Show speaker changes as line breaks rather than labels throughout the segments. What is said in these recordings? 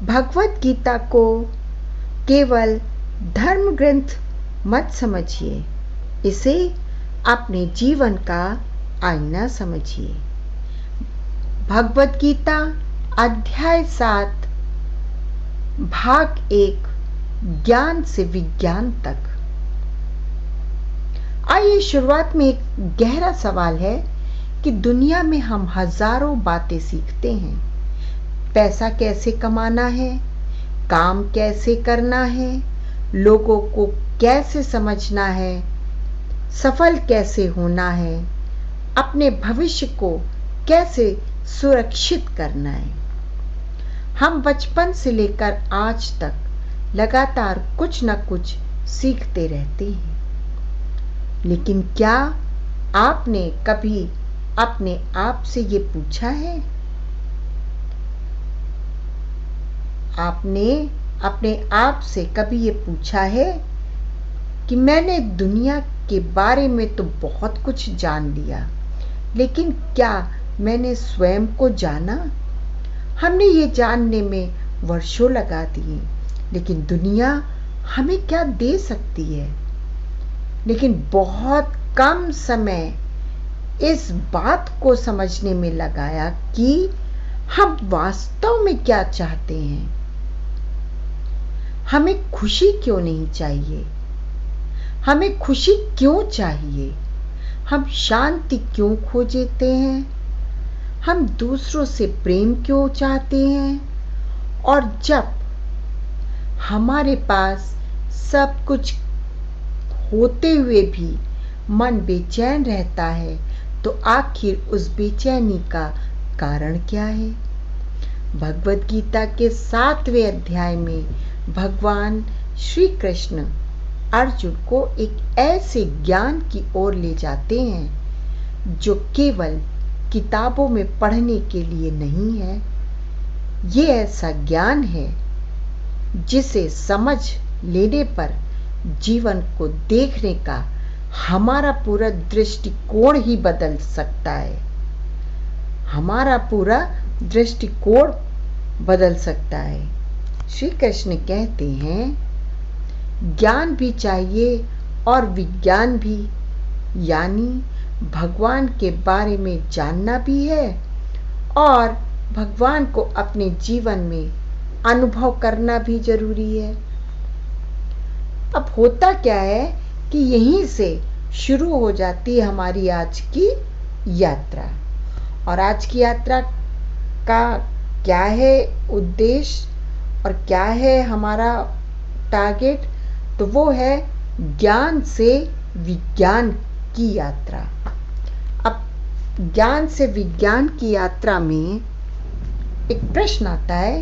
भगवत गीता को केवल धर्म ग्रंथ मत समझिए, इसे अपने जीवन का आईना समझिए। भगवत गीता अध्याय 7 भाग 1 ज्ञान से विज्ञान तक। आइए शुरुआत में एक गहरा सवाल है कि दुनिया में हम हजारों बातें सीखते हैं। पैसा कैसे कमाना है, काम कैसे करना है, लोगों को कैसे समझना है, सफल कैसे होना है, अपने भविष्य को कैसे सुरक्षित करना है। हम बचपन से लेकर आज तक लगातार कुछ न कुछ सीखते रहते हैं। लेकिन क्या आपने कभी अपने आप से ये पूछा है? आपने अपने आप से कभी ये पूछा है कि मैंने दुनिया के बारे में तो बहुत कुछ जान लिया, लेकिन क्या मैंने स्वयं को जाना? हमने ये जानने में वर्षों लगा दिए, लेकिन दुनिया हमें क्या दे सकती है? लेकिन बहुत कम समय इस बात को समझने में लगाया कि हम वास्तव में क्या चाहते हैं। हमें खुशी क्यों नहीं चाहिए? हमें खुशी क्यों चाहिए? हम शांति क्यों खोजते हैं? हम दूसरों से प्रेम क्यों चाहते हैं? और जब हमारे पास सब कुछ होते हुए भी मन बेचैन रहता है, तो आखिर उस बेचैनी का कारण क्या है? भगवत गीता के 7वें अध्याय में भगवान श्री कृष्ण अर्जुन को एक ऐसे ज्ञान की ओर ले जाते हैं जो केवल किताबों में पढ़ने के लिए नहीं है। ये ऐसा ज्ञान है जिसे समझ लेने पर जीवन को देखने का हमारा पूरा दृष्टिकोण ही बदल सकता है। हमारा पूरा दृष्टिकोण बदल सकता है। श्री कृष्ण कहते हैं, ज्ञान भी चाहिए और विज्ञान भी, यानी भगवान के बारे में जानना भी है और भगवान को अपने जीवन में अनुभव करना भी जरूरी है। अब होता क्या है कि यहीं से शुरू हो जाती है हमारी आज की यात्रा। और आज की यात्रा का क्या है उद्देश्य और क्या है हमारा टारगेट? तो वो है ज्ञान से विज्ञान की यात्रा। अब ज्ञान से विज्ञान की यात्रा में एक प्रश्न आता है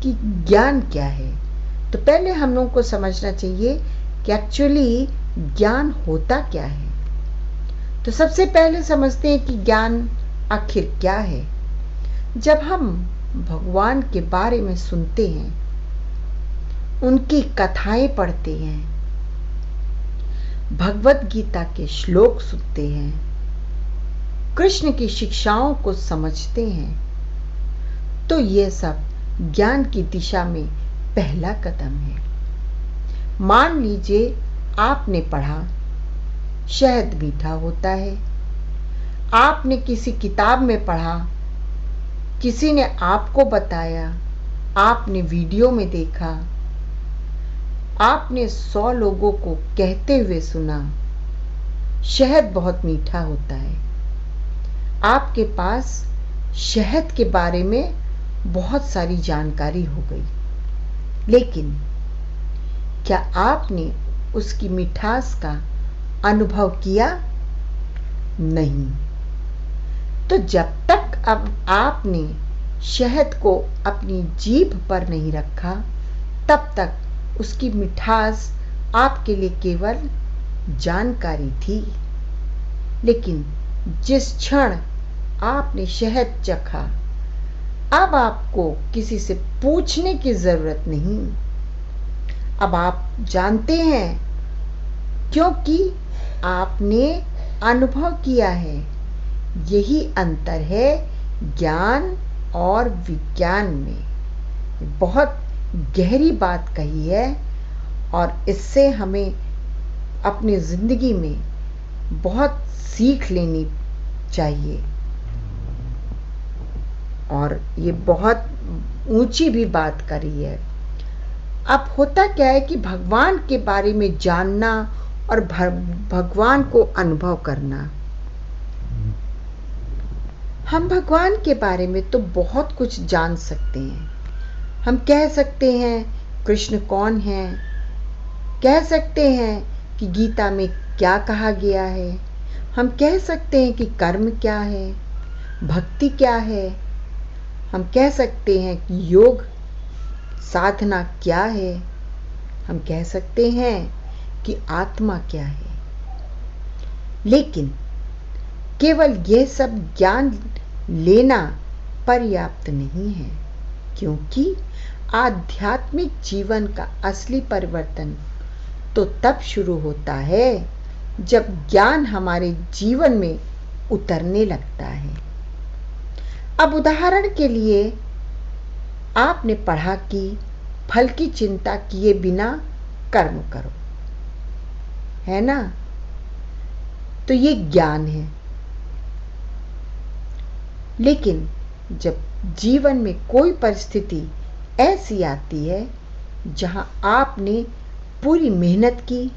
कि ज्ञान क्या है। तो पहले हम लोगों को समझना चाहिए कि एक्चुअली ज्ञान होता क्या है। तो सबसे पहले समझते हैं कि ज्ञान आखिर क्या है। जब हम भगवान के बारे में सुनते हैं, उनकी कथाएं पढ़ते हैं, भगवत गीता के श्लोक सुनते हैं, कृष्ण की शिक्षाओं को समझते हैं, तो ये सब ज्ञान की दिशा में पहला कदम है। मान लीजिए आपने पढ़ा शहद मीठा होता है। आपने किसी किताब में पढ़ा, किसी ने आपको बताया, आपने वीडियो में देखा, आपने 100 लोगों को कहते हुए सुना, शहद बहुत मीठा होता है। आपके पास शहद के बारे में बहुत सारी जानकारी हो गई, लेकिन क्या आपने उसकी मिठास का अनुभव किया? नहीं। तो जब तक अब आपने शहद को अपनी जीभ पर नहीं रखा, तब तक उसकी मिठास आपके लिए केवल जानकारी थी। लेकिन जिस क्षण आपने शहद चखा, अब आपको किसी से पूछने की जरूरत नहीं। अब आप जानते हैं, क्योंकि आपने अनुभव किया है। यही अंतर है ज्ञान और विज्ञान में। बहुत गहरी बात कही है और इससे हमें अपनी ज़िंदगी में बहुत सीख लेनी चाहिए और ये बहुत ऊंची भी बात करी है। अब होता क्या है कि भगवान के बारे में जानना और भगवान को अनुभव करना, हम भगवान के बारे में तो बहुत कुछ जान सकते हैं। हम कह सकते हैं कृष्ण कौन है, कह सकते हैं कि गीता में क्या कहा गया है, हम कह सकते हैं कि कर्म क्या है, भक्ति क्या है, हम कह सकते हैं कि योग साधना क्या है, हम कह सकते हैं कि आत्मा क्या है। लेकिन केवल यह सब ज्ञान लेना पर्याप्त नहीं है, क्योंकि आध्यात्मिक जीवन का असली परिवर्तन तो तब शुरू होता है जब ज्ञान हमारे जीवन में उतरने लगता है। अब उदाहरण के लिए आपने पढ़ा कि फल की चिंता किए बिना कर्म करो, है ना? तो ये ज्ञान है। लेकिन जब जीवन में कोई परिस्थिति ऐसी आती है जहां आपने पूरी मेहनत की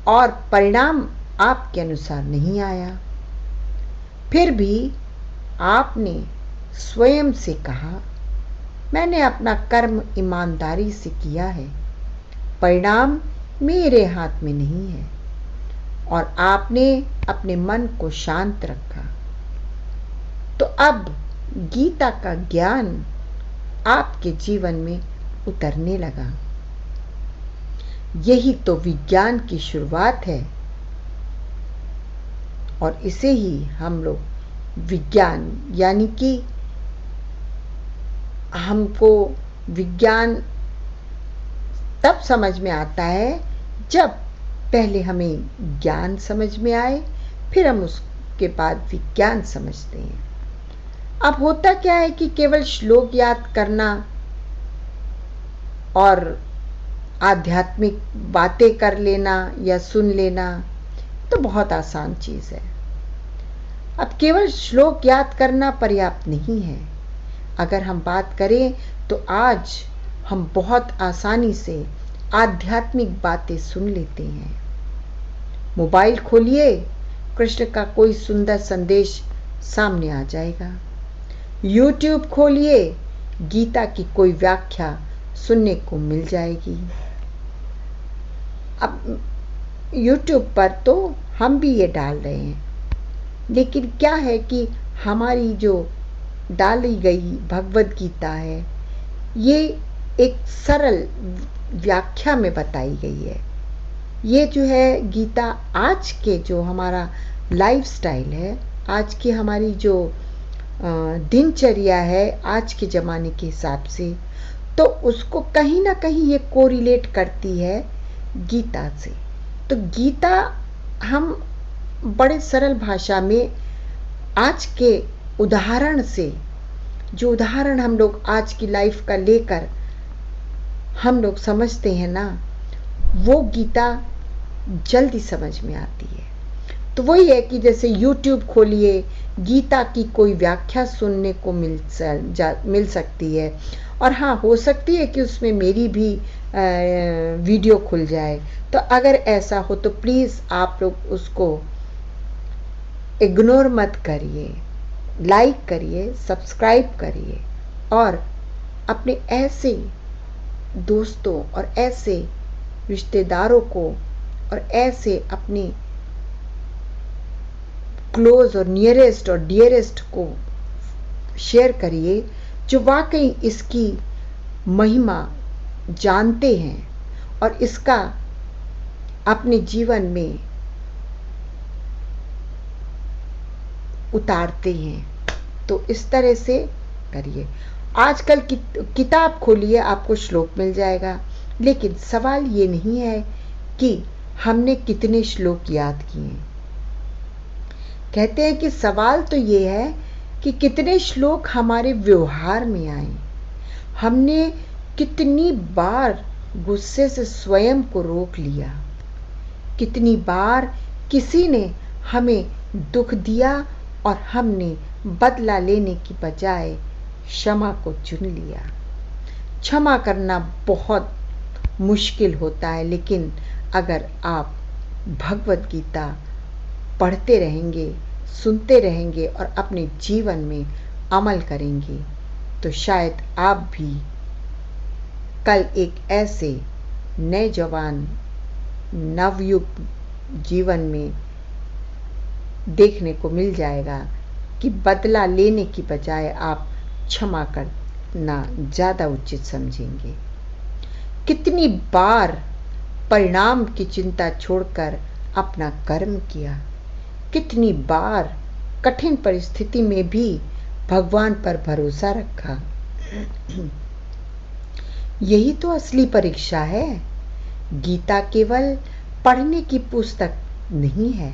और परिणाम आपके अनुसार नहीं आया, फिर भी आपने स्वयं से कहा मैंने अपना कर्म ईमानदारी से किया है, परिणाम मेरे हाथ में नहीं है, और आपने अपने मन को शांत रखा, तो अब गीता का ज्ञान आपके जीवन में उतरने लगा। यही तो विज्ञान की शुरुआत है और इसे ही हम लोग विज्ञान, यानी कि हमको विज्ञान तब समझ में आता है जब पहले हमें ज्ञान समझ में आए, फिर हम उसके बाद विज्ञान समझते हैं। अब होता क्या है कि केवल श्लोक याद करना और आध्यात्मिक बातें कर लेना या सुन लेना तो बहुत आसान चीज़ है। अब केवल श्लोक याद करना पर्याप्त नहीं है। अगर हम बात करें तो आज हम बहुत आसानी से आध्यात्मिक बातें सुन लेते हैं। मोबाइल खोलिए, कृष्ण का कोई सुंदर संदेश सामने आ जाएगा। YouTube खोलिए, गीता की कोई व्याख्या सुनने को मिल जाएगी। अब YouTube पर तो हम भी ये डाल रहे हैं, लेकिन क्या है कि हमारी जो डाली गई भगवत गीता है, ये एक सरल व्याख्या में बताई गई है। ये जो है गीता आज के जो हमारा लाइफस्टाइल है, आज की हमारी जो दिनचर्या है आज के ज़माने के हिसाब से, तो उसको कहीं ना कहीं ये कोरिलेट करती है गीता से। तो गीता हम बड़े सरल भाषा में आज के उदाहरण से, जो उदाहरण हम लोग आज की लाइफ का लेकर हम लोग समझते हैं ना, वो गीता जल्दी समझ में आती है। तो वही है कि जैसे YouTube खोलिए, गीता की कोई व्याख्या सुनने को मिल सकती है, और हाँ, हो सकती है कि उसमें मेरी भी वीडियो खुल जाए। तो अगर ऐसा हो तो प्लीज़ आप लोग उसको इग्नोर मत करिए, लाइक करिए, सब्सक्राइब करिए, और अपने ऐसे दोस्तों और ऐसे रिश्तेदारों को और ऐसे अपने क्लोज और नियरेस्ट और डियरेस्ट को शेयर करिए जो वाकई इसकी महिमा जानते हैं और इसका अपने जीवन में उतारते हैं। तो इस तरह से करिए। आजकल किताब खोलिए, आपको श्लोक मिल जाएगा, लेकिन सवाल ये नहीं है कि हमने कितने श्लोक याद किए। कहते हैं कि सवाल तो ये है कि कितने श्लोक हमारे व्यवहार में आए, हमने कितनी बार गुस्से से स्वयं को रोक लिया, कितनी बार किसी ने हमें दुख दिया और हमने बदला लेने की बजाय क्षमा को चुन लिया। क्षमा करना बहुत मुश्किल होता है, लेकिन अगर आप भगवत गीता पढ़ते रहेंगे, सुनते रहेंगे और अपने जीवन में अमल करेंगे तो शायद आप भी कल एक ऐसे नए जवान नवयुग जीवन में देखने को मिल जाएगा कि बदला लेने की बजाय आप क्षमा करना ज़्यादा उचित समझेंगे। कितनी बार परिणाम की चिंता छोड़कर अपना कर्म किया, कितनी बार कठिन परिस्थिति में भी भगवान पर भरोसा रखा। यही तो असली परीक्षा है। गीता केवल पढ़ने की पुस्तक नहीं है,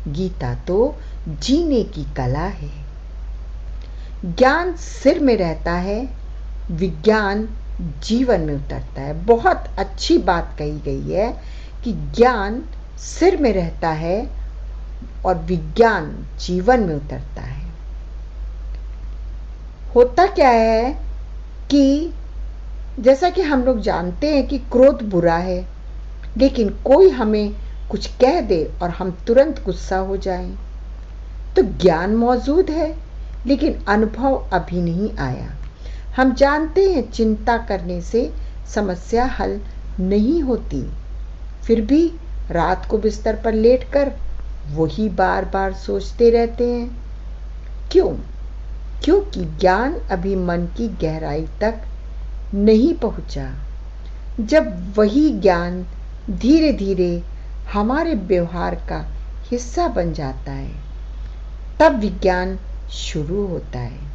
गीता तो जीने की कला है। ज्ञान सिर में रहता है, विज्ञान जीवन में उतरता है। बहुत अच्छी बात कही गई है कि ज्ञान सिर में रहता है और विज्ञान जीवन में उतरता है। होता क्या है कि जैसा कि हम लोग जानते हैं कि क्रोध बुरा है, लेकिन कोई हमें कुछ कह दे और हम तुरंत गुस्सा हो जाएं, तो ज्ञान मौजूद है लेकिन अनुभव अभी नहीं आया। हम जानते हैं चिंता करने से समस्या हल नहीं होती, फिर भी रात को बिस्तर पर लेटकर वही बार बार सोचते रहते हैं। क्यों? क्योंकि ज्ञान अभी मन की गहराई तक नहीं पहुंचा। जब वही ज्ञान धीरे धीरे हमारे व्यवहार का हिस्सा बन जाता है, तब विज्ञान शुरू होता है।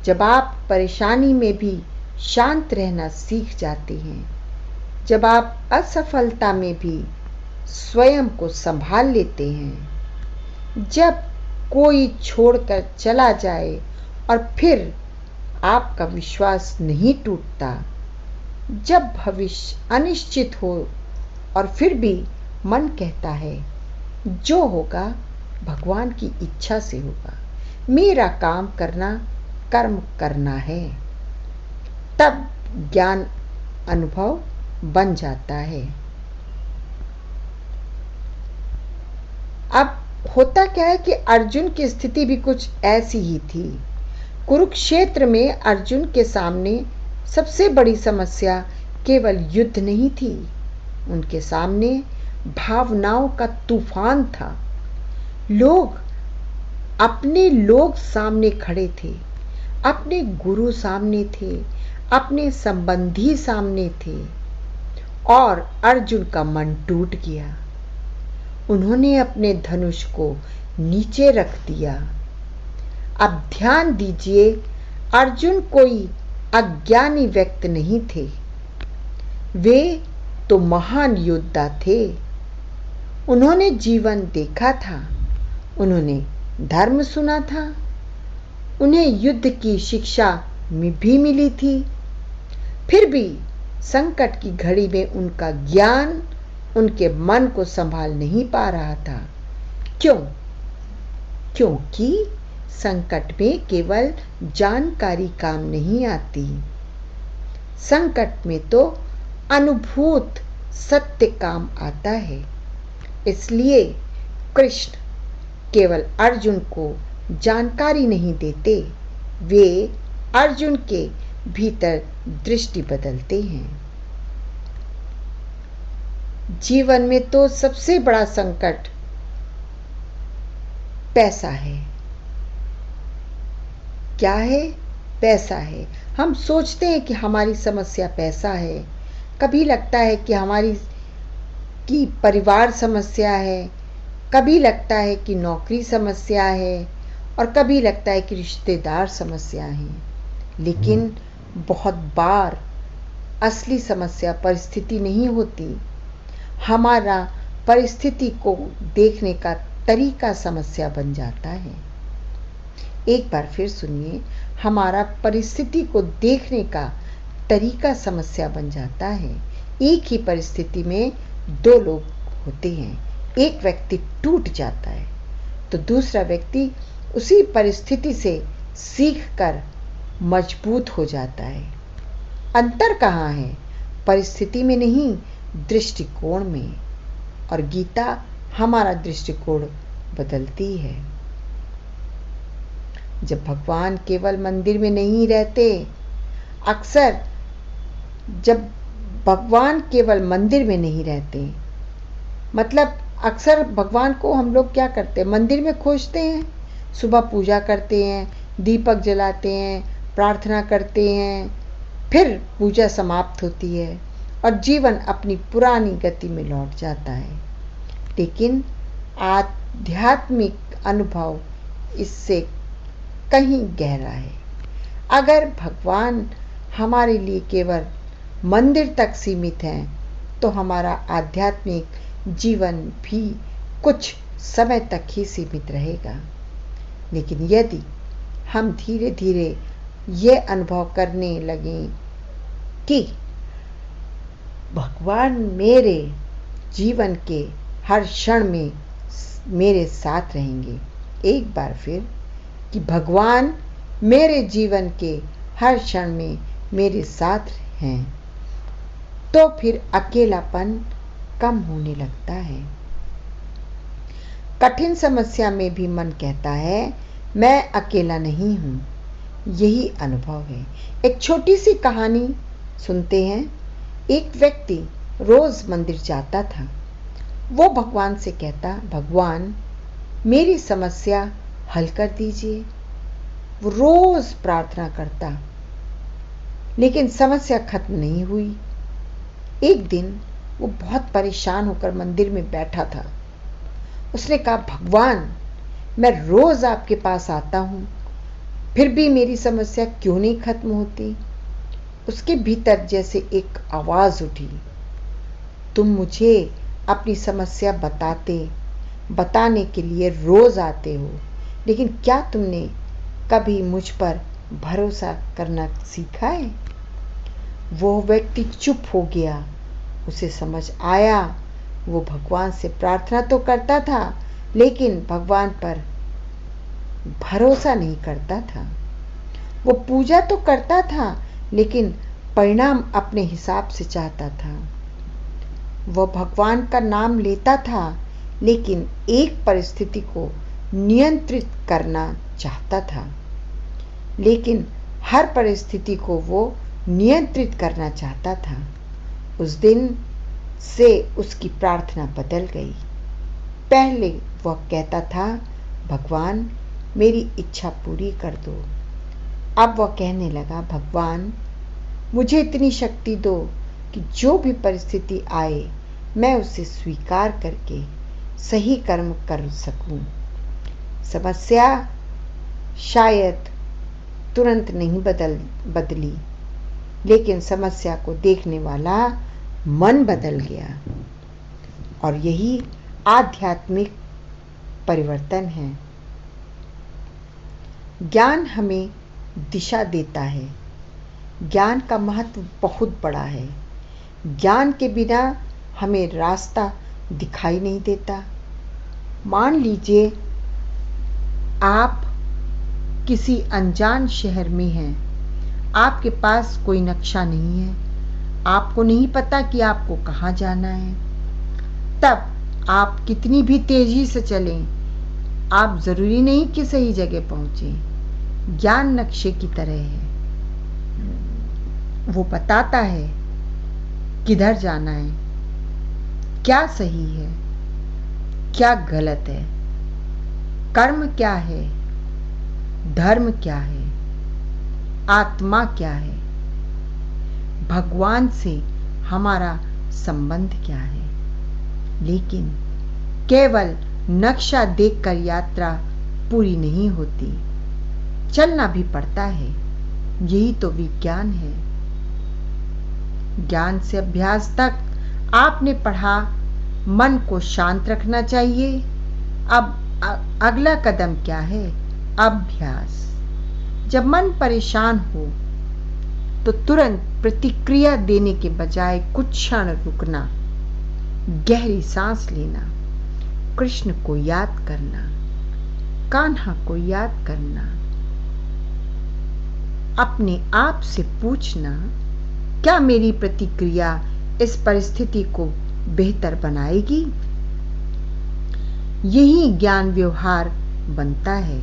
जब आप परेशानी में भी शांत रहना सीख जाते हैं, जब आप असफलता में भी स्वयं को संभाल लेते हैं, जब कोई छोड़कर चला जाए और फिर आपका विश्वास नहीं टूटता, जब भविष्य अनिश्चित हो और फिर भी मन कहता है जो होगा भगवान की इच्छा से होगा, मेरा काम करना कर्म करना है, तब ज्ञान अनुभव बन जाता है। अब होता क्या है कि अर्जुन की स्थिति भी कुछ ऐसी ही थी। कुरुक्षेत्र में अर्जुन के सामने सबसे बड़ी समस्या केवल युद्ध नहीं थी, उनके सामने भावनाओं का तूफान था। अपने लोग सामने खड़े थे, अपने गुरु सामने थे, अपने संबंधी सामने थे और अर्जुन का मन टूट गया। उन्होंने अपने धनुष को नीचे रख दिया। अब ध्यान दीजिए, अर्जुन कोई अज्ञानी व्यक्ति नहीं थे, वे तो महान योद्धा थे। उन्होंने जीवन देखा था, उन्होंने धर्म सुना था, उन्हें युद्ध की शिक्षा भी मिली थी। फिर भी संकट की घड़ी में उनका ज्ञान उनके मन को संभाल नहीं पा रहा था। क्यों? क्योंकि संकट में केवल जानकारी काम नहीं आती, संकट में तो अनुभूत सत्य काम आता है। इसलिए कृष्ण केवल अर्जुन को जानकारी नहीं देते, वे अर्जुन के भीतर दृष्टि बदलते हैं। जीवन में तो सबसे बड़ा संकट पैसा है। क्या है? पैसा है। हम सोचते हैं कि हमारी समस्या पैसा है, कभी लगता है कि हमारी परिवार समस्या है, कभी लगता है कि नौकरी समस्या है और कभी लगता है कि रिश्तेदार समस्या है। लेकिन बहुत बार असली समस्या परिस्थिति नहीं होती, हमारा परिस्थिति को देखने का तरीका समस्या बन जाता है। एक बार फिर सुनिए, हमारा परिस्थिति को देखने का तरीका समस्या बन जाता है। एक ही परिस्थिति में दो लोग होते हैं। एक व्यक्ति टूट जाता है तो दूसरा व्यक्ति उसी परिस्थिति से सीखकर मजबूत हो जाता है। अंतर कहाँ है? परिस्थिति में नहीं, दृष्टिकोण में। और गीता हमारा दृष्टिकोण बदलती है। जब भगवान केवल मंदिर में नहीं रहते, अक्सर जब भगवान केवल मंदिर में नहीं रहते, मतलब अक्सर भगवान को हम लोग क्या करते हैं? मंदिर में खोजते हैं, सुबह पूजा करते हैं, दीपक जलाते हैं, प्रार्थना करते हैं, फिर पूजा समाप्त होती है और जीवन अपनी पुरानी गति में लौट जाता है। लेकिन आध्यात्मिक अनुभव इससे कहीं गहरा है। अगर भगवान हमारे लिए केवल मंदिर तक सीमित है तो हमारा आध्यात्मिक जीवन भी कुछ समय तक ही सीमित रहेगा। लेकिन यदि हम धीरे धीरे ये अनुभव करने लगें कि भगवान मेरे जीवन के हर क्षण में मेरे साथ रहेंगे, एक बार फिर कि भगवान मेरे जीवन के हर क्षण में मेरे साथ हैं, तो फिर अकेलापन कम होने लगता है। कठिन समस्या में भी मन कहता है मैं अकेला नहीं हूँ। यही अनुभव है। एक छोटी सी कहानी सुनते हैं। एक व्यक्ति रोज मंदिर जाता था। वो भगवान से कहता, भगवान मेरी समस्या हल कर दीजिए। वो रोज प्रार्थना करता, लेकिन समस्या खत्म नहीं हुई। एक दिन वो बहुत परेशान होकर मंदिर में बैठा था। उसने कहा, भगवान मैं रोज आपके पास आता हूँ, फिर भी मेरी समस्या क्यों नहीं खत्म होती? उसके भीतर जैसे एक आवाज उठी, तुम मुझे अपनी समस्या बताने के लिए रोज आते हो, लेकिन क्या तुमने कभी मुझ पर भरोसा करना सीखा है? वो व्यक्ति चुप हो गया। उसे समझ आया वो भगवान से प्रार्थना तो करता था, लेकिन भगवान पर भरोसा नहीं करता था। वो पूजा तो करता था, लेकिन परिणाम अपने हिसाब से चाहता था। वह भगवान का नाम लेता था, लेकिन एक परिस्थिति को नियंत्रित करना चाहता था। लेकिन हर परिस्थिति को वो नियंत्रित करना चाहता था। उस दिन से उसकी प्रार्थना बदल गई। पहले वह कहता था, भगवान मेरी इच्छा पूरी कर दो। अब वह कहने लगा, भगवान मुझे इतनी शक्ति दो कि जो भी परिस्थिति आए मैं उसे स्वीकार करके सही कर्म कर सकूं। समस्या शायद तुरंत नहीं बदली, लेकिन समस्या को देखने वाला मन बदल गया। और यही आध्यात्मिक परिवर्तन है। ज्ञान हमें दिशा देता है। ज्ञान का महत्व बहुत बड़ा है। ज्ञान के बिना हमें रास्ता दिखाई नहीं देता। मान लीजिए आप किसी अनजान शहर में हैं। आपके पास कोई नक्शा नहीं है। आपको नहीं पता कि आपको कहाँ जाना है। तब आप कितनी भी तेजी से चलें, आप जरूरी नहीं कि सही जगह पहुंचे। ज्ञान नक्शे की तरह है। वो बताता है किधर जाना है, क्या सही है, क्या गलत है, कर्म क्या है, धर्म क्या है, आत्मा क्या है, भगवान से हमारा संबंध क्या है। लेकिन केवल नक्शा देखकर यात्रा पूरी नहीं होती, चलना भी पड़ता है। यही तो विज्ञान है। ज्ञान से अभ्यास तक आपने पढ़ा, मन को शांत रखना चाहिए। अब अगला कदम क्या है? अभ्यास। जब मन परेशान हो तो तुरंत प्रतिक्रिया देने के बजाय कुछ क्षण रुकना, गहरी सांस लेना, कृष्ण को याद करना, कान्हा को याद करना, अपने आप से पूछना, क्या मेरी प्रतिक्रिया इस परिस्थिति को बेहतर बनाएगी? यही ज्ञान व्यवहार बनता है।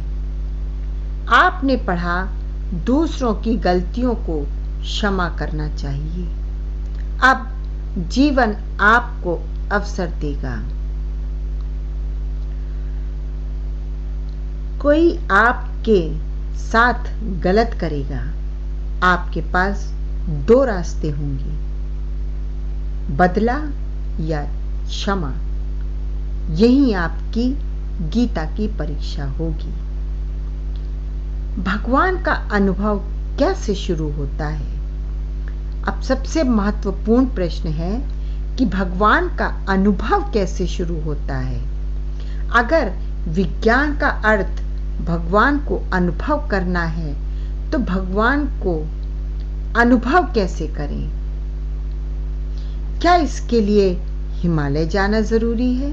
आपने पढ़ा, दूसरों की गलतियों को क्षमा करना चाहिए। अब जीवन आपको अवसर देगा। कोई आपके साथ गलत करेगा, आपके पास दो रास्ते होंगे, बदला या क्षमा। यही आपकी गीता की परीक्षा होगी। भगवान का अनुभव कैसे शुरू होता है? अब सबसे महत्वपूर्ण प्रश्न है कि भगवान का अनुभव कैसे शुरू होता है। अगर विज्ञान का अर्थ भगवान को अनुभव करना है तो भगवान को अनुभव कैसे करें? क्या इसके लिए हिमालय जाना जरूरी है?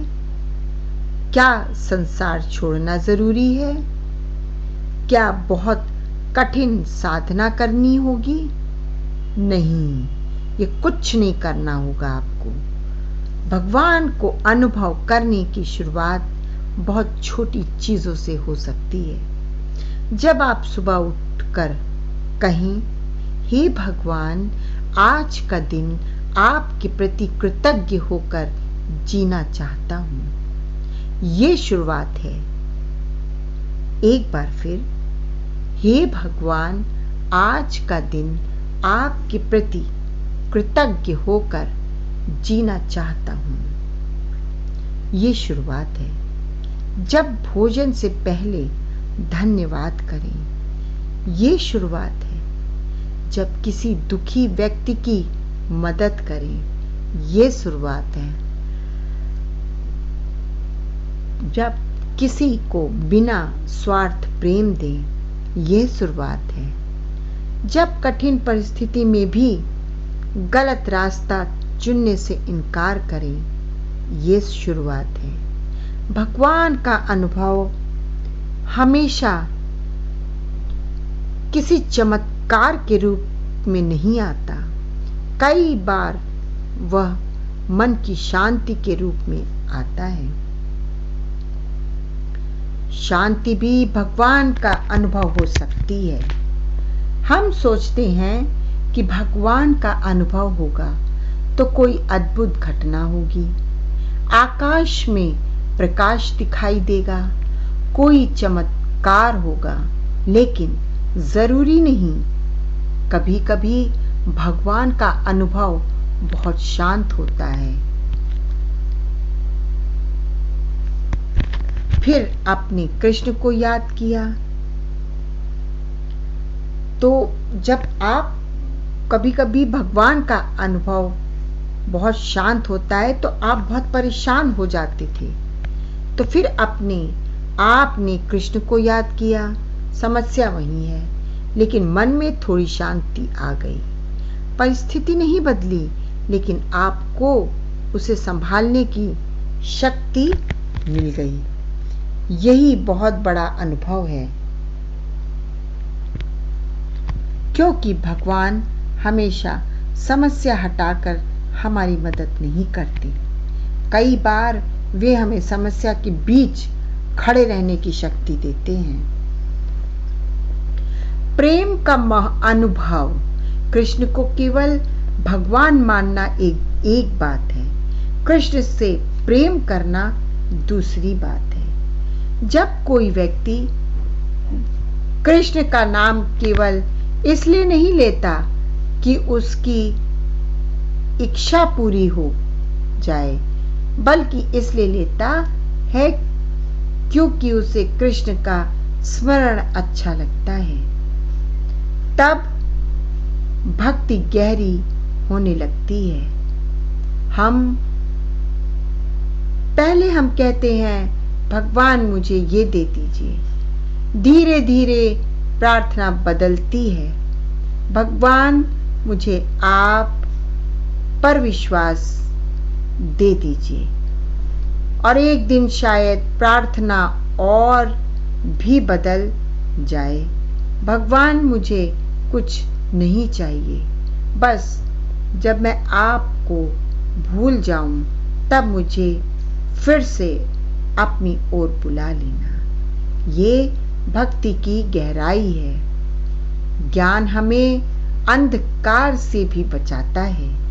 क्या संसार छोड़ना जरूरी है? क्या बहुत कठिन साधना करनी होगी? नहीं, ये कुछ नहीं करना होगा आपको। भगवान को अनुभव करने की शुरुआत बहुत छोटी चीजों से हो सकती है। जब आप सुबह उठकर कहें, हे भगवान, आज का दिन आपके प्रति कृतज्ञ होकर जीना चाहता हूं। ये शुरुआत है। एक बार फिर, हे भगवान, आज का दिन आपके प्रति कृतज्ञ होकर जीना चाहता हूं। ये शुरुआत है। जब भोजन से पहले धन्यवाद करें। ये शुरुआत है। जब किसी दुखी व्यक्ति की मदद करें। ये शुरुआत है। जब किसी को बिना स्वार्थ प्रेम दें। ये शुरुआत है। जब कठिन परिस्थिति में भी गलत रास्ता चुनने से इनकार करें। ये शुरुआत है। भगवान का अनुभव हमेशा किसी चमत्कार के रूप में नहीं आता। कई बार वह मन की शांति के रूप में आता है। शांति भी भगवान का अनुभव हो सकती है। हम सोचते हैं कि भगवान का अनुभव होगा तो कोई अद्भुत घटना होगी, आकाश में प्रकाश दिखाई देगा, कोई चमत्कार होगा, लेकिन जरूरी नहीं। कभी कभी भगवान का अनुभव बहुत शांत होता है। फिर आपने कृष्ण को याद किया। तो जब आप कभी कभी भगवान का अनुभव बहुत शांत होता है तो आप बहुत परेशान हो जाते थे। तो फिर आपने कृष्ण को याद किया। समस्या वही है, लेकिन मन में थोड़ी शांति आ गई। परिस्थिति नहीं बदली, लेकिन आपको उसे संभालने की शक्ति मिल गई। यही बहुत बड़ा अनुभव है, क्योंकि भगवान हमेशा समस्या हटाकर हमारी मदद नहीं करते। कई बार वे हमें समस्या के बीच खड़े रहने की शक्ति देते हैं। प्रेम का अनुभव। कृष्ण को केवल भगवान मानना एक बात है, कृष्ण से प्रेम करना दूसरी बात है। जब कोई व्यक्ति कृष्ण का नाम केवल इसलिए नहीं लेता कि उसकी इच्छा पूरी हो जाए, बल्कि इसलिए लेता है क्योंकि उसे कृष्ण का स्मरण अच्छा लगता है, तब भक्ति गहरी होने लगती है। पहले हम कहते हैं, भगवान मुझे ये दे दीजिए, धीरे धीरे प्रार्थना बदलती है। भगवान, मुझे आप पर विश्वास दे दीजिए। और एक दिन शायद प्रार्थना और भी बदल जाए। भगवान, मुझे कुछ नहीं चाहिए, बस जब मैं आपको भूल जाऊं तब मुझे फिर से अपनी ओर बुला लेना। ये भक्ति की गहराई है। ज्ञान हमें अंधकार से भी बचाता है।